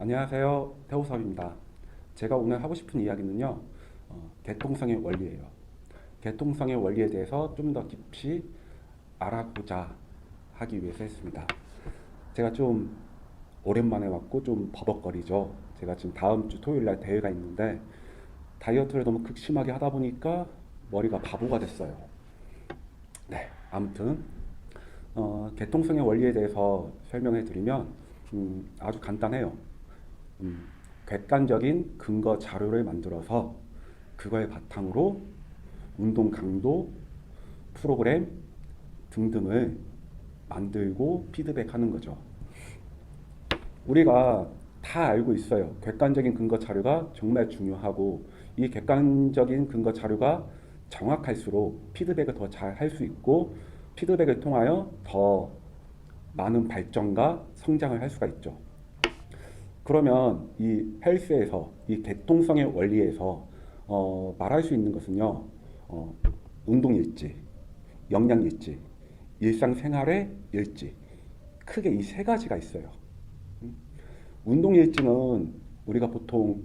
안녕하세요. 태호섭입니다. 제가 오늘 하고 싶은 이야기는요, 개통성의 원리예요. 개통성의 원리에 대해서 좀 더 깊이 알아보자 하기 위해서 했습니다. 제가 좀 오랜만에 왔고 좀 버벅거리죠. 제가 지금 다음 주 토요일 날 대회가 있는데 다이어트를 너무 극심하게 하다 보니까 머리가 바보가 됐어요. 네, 아무튼 개통성의 원리에 대해서 설명해 드리면 아주 간단해요. 음, 객관적인 근거 자료를 만들어서 그거의 바탕으로 운동 강도, 프로그램 등등을 만들고 피드백하는 거죠. 우리가 다 알고 있어요. 객관적인 근거 자료가 정말 중요하고 이 객관적인 근거 자료가 정확할수록 피드백을 더 잘 할 수 있고 피드백을 통하여 더 많은 발전과 성장을 할 수가 있죠. 그러면 이 헬스에서 이 개통성의 원리에서 말할 수 있는 것은요, 운동 일지, 영양 일지, 일상생활의 일지, 크게 이 세 가지가 있어요. 운동 일지는 우리가 보통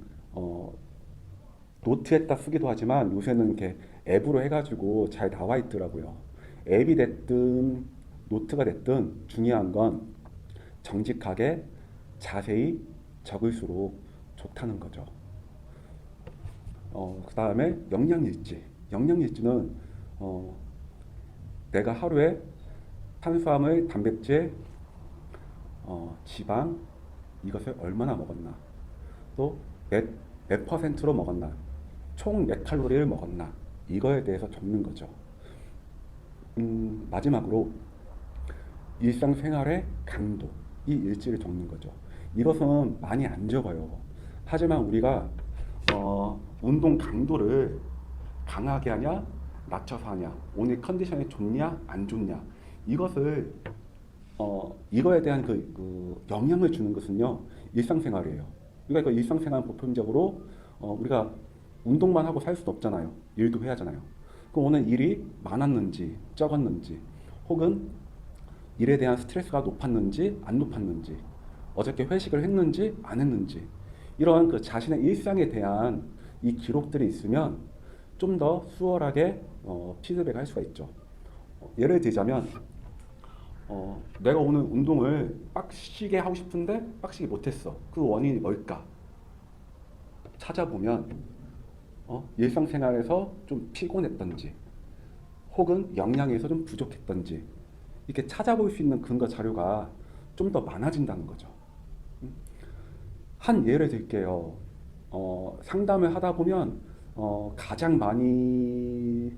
노트에다 쓰기도 하지만 요새는 이렇게 앱으로 해가지고 잘 나와 있더라고요. 앱이 됐든 노트가 됐든 중요한 건 정직하게 자세히 적을수록 좋다는 거죠. 그 다음에 영양일지. 영양일지는 내가 하루에 탄수화물, 단백질, 지방 이것을 얼마나 먹었나, 또 몇 퍼센트로 먹었나, 총 몇 칼로리를 먹었나, 이거에 대해서 적는 거죠. 마지막으로 일상생활의 강도, 이 일지를 적는 거죠. 이것은 많이 안 적어요. 하지만 우리가 운동 강도를 강하게 하냐, 낮춰서 하냐, 오늘 컨디션이 좋냐, 안 좋냐, 이것을 이거에 대한 그 영향을 주는 것은요, 일상생활이에요. 그러니까 일상생활 보편적으로 우리가 운동만 하고 살 수는 없잖아요. 일도 해야 하잖아요. 그럼 오늘 일이 많았는지, 적었는지, 혹은 일에 대한 스트레스가 높았는지, 안 높았는지, 어저께 회식을 했는지, 안 했는지, 이런 그 자신의 일상에 대한 이 기록들이 있으면 좀 더 수월하게 피드백을 할 수가 있죠. 예를 들자면, 내가 오늘 운동을 빡시게 하고 싶은데 빡시게 못했어. 그 원인이 뭘까? 찾아보면 일상생활에서 좀 피곤했던지 혹은 영양에서 좀 부족했던지 이렇게 찾아볼 수 있는 근거 자료가 좀 더 많아진다는 거죠. 한 예를 들게요. 상담을 하다 보면 가장 많이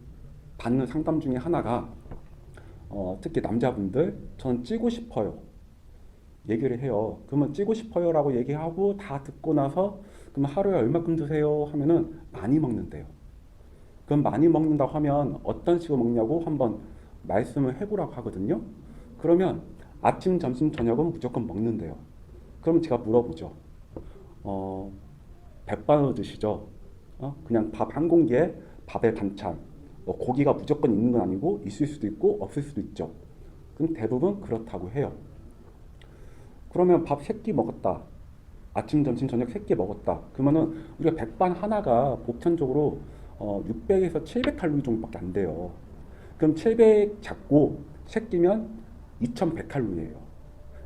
받는 상담 중에 하나가 특히 남자분들 저는 찌고 싶어요 얘기를 해요. 그러면 찌고 싶어요라고 얘기하고 다 듣고 나서 그럼 하루에 얼마큼 드세요 하면은 많이 먹는데요. 그럼 많이 먹는다고 하면 어떤 식으로 먹냐고 한번 말씀을 해보라고 하거든요. 그러면 아침, 점심, 저녁은 무조건 먹는데요. 그럼 제가 물어보죠. 백반으로 드시죠? 그냥 밥 한 공기에 밥에 반찬, 고기가 무조건 있는 건 아니고 있을 수도 있고 없을 수도 있죠. 그럼 대부분 그렇다고 해요. 그러면 밥 3끼 먹었다. 아침, 점심, 저녁 3끼 먹었다. 그러면은 우리가 백반 하나가 보편적으로 600에서 700칼로리 정도밖에 안 돼요. 그럼 700 잡고 3끼면 2100칼로리예요.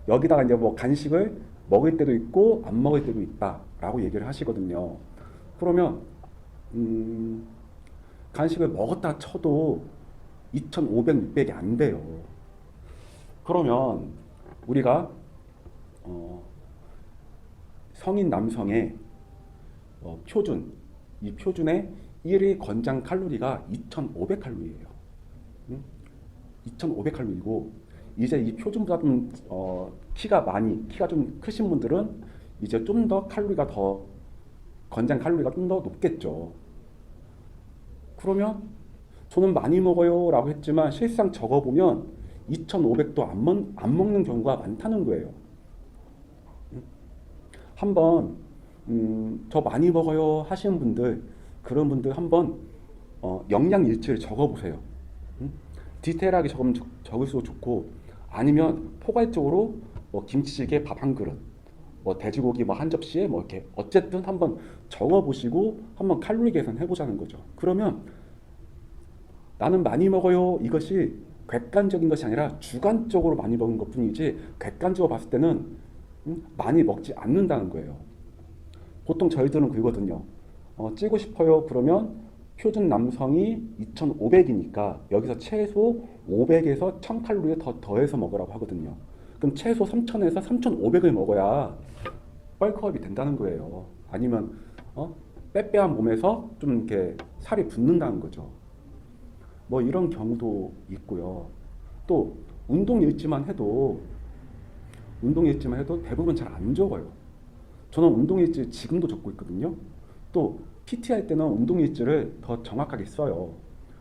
여기다가 이제 뭐 간식을 먹을 때도 있고 안 먹을 때도 있다라고 얘기를 하시거든요. 그러면 간식을 먹었다 쳐도 2500, 600이 안 돼요. 그러면 우리가 성인 남성의 표준, 이 표준의 1일 권장 칼로리가 2500칼로리예요. 2500칼로리고 이제 이 표준보다 좀 키가 좀 크신 분들은 이제 좀 더 칼로리가 더 권장 칼로리가 좀 더 높겠죠. 그러면 저는 많이 먹어요 라고 했지만 실상 적어보면 2500도 안 먹는 경우가 많다는 거예요. 한번 저 많이 먹어요 하시는 분들, 그런 분들 한번 영양 일지를 적어보세요. 디테일하게 적을수록 좋고, 아니면 포괄적으로 김치찌개 밥 한 그릇, 뭐 돼지고기 뭐 한 접시에 뭐 이렇게 어쨌든 한번 적어보시고 한번 칼로리 계산해보자는 거죠. 그러면 나는 많이 먹어요. 이것이 객관적인 것이 아니라 주관적으로 많이 먹은 것뿐이지 객관적으로 봤을 때는 많이 먹지 않는다는 거예요. 보통 저희들은 그러거든요. 찌고 싶어요. 그러면 표준 남성이 2,500이니까 여기서 최소 500에서 1,000칼로리를 더 더해서 먹으라고 하거든요. 그럼 최소 3,000에서 3,500을 먹어야 뻘크업이 된다는 거예요. 아니면 빼빼한 몸에서 좀 이렇게 살이 붙는다는 거죠. 뭐 이런 경우도 있고요. 또 운동 일지만 해도 대부분 잘 안 적어요. 저는 운동 일지 지금도 적고 있거든요. 또 PT 할 때는 운동 일지를 더 정확하게 써요.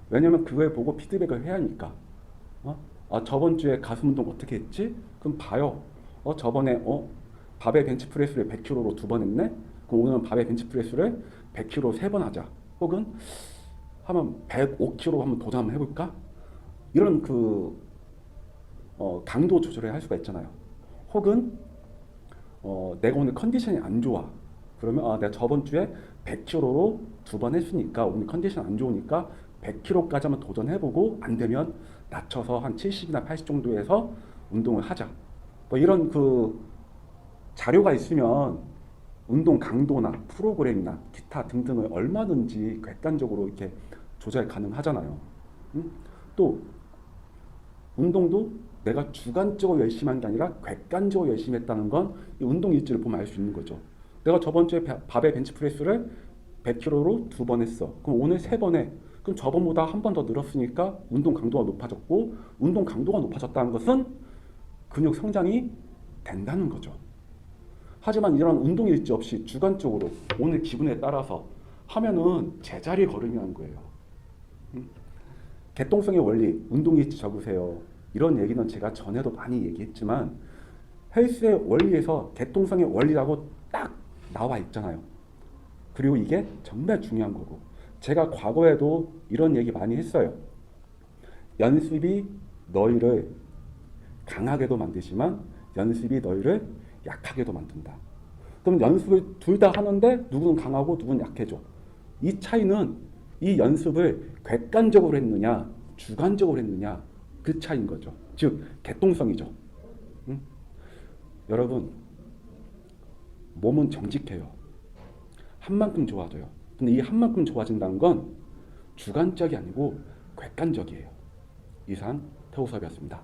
왜냐면 그거에 보고 피드백을 해야 하니까. 저번 주에 가슴 운동 어떻게 했지? 그럼 봐요. 저번에 바벨 벤치프레스를 100kg로 2번 했네? 그럼 오늘은 바벨 벤치프레스를 100kg 3번 하자. 혹은 하면 105kg 한번 도전 한번 해볼까? 이런 강도 조절을 할 수가 있잖아요. 혹은 내가 오늘 컨디션이 안 좋아. 그러면 내가 저번 주에 100kg로 2번 했으니까 오늘 컨디션 안 좋으니까 100kg까지 한번 도전해보고 안 되면 낮춰서 한 70이나 80 정도에서 운동을 하자. 뭐 이런 자료가 있으면 운동 강도나 프로그램이나 기타 등등을 얼마든지 객관적으로 이렇게 조절 가능하잖아요. 또 운동도 내가 주관적으로 열심히 한 게 아니라 객관적으로 열심히 했다는 건 이 운동 일지를 보면 알 수 있는 거죠. 내가 저번 주에 바벨 벤치프레스를 100kg로 2번 했어. 그럼 오늘 3번 해. 그럼 저번보다 한 번 더 늘었으니까 운동 강도가 높아졌고, 운동 강도가 높아졌다는 것은 근육 성장이 된다는 거죠. 하지만 이런 운동 일지 없이 주관적으로 오늘 기분에 따라서 하면은 제자리 걸음이라는 거예요. 개똥성의 원리, 운동 일지 적으세요. 이런 얘기는 제가 전에도 많이 얘기했지만 헬스의 원리에서 개똥성의 원리라고 딱 나와 있잖아요. 그리고 이게 정말 중요한 거고, 제가 과거에도 이런 얘기 많이 했어요. 연습이 너희를 강하게도 만들지만 연습이 너희를 약하게도 만든다. 그럼 연습을 둘 다 하는데 누구는 강하고 누구는 약해져. 이 차이는 이 연습을 객관적으로 했느냐 주관적으로 했느냐 그 차이인 거죠. 즉 개똥성이죠. 여러분, 몸은 정직해요. 한 만큼 좋아져요. 근데 이 한 만큼 좋아진다는 건 주관적이 아니고 객관적이에요. 이상 태호섭이었습니다.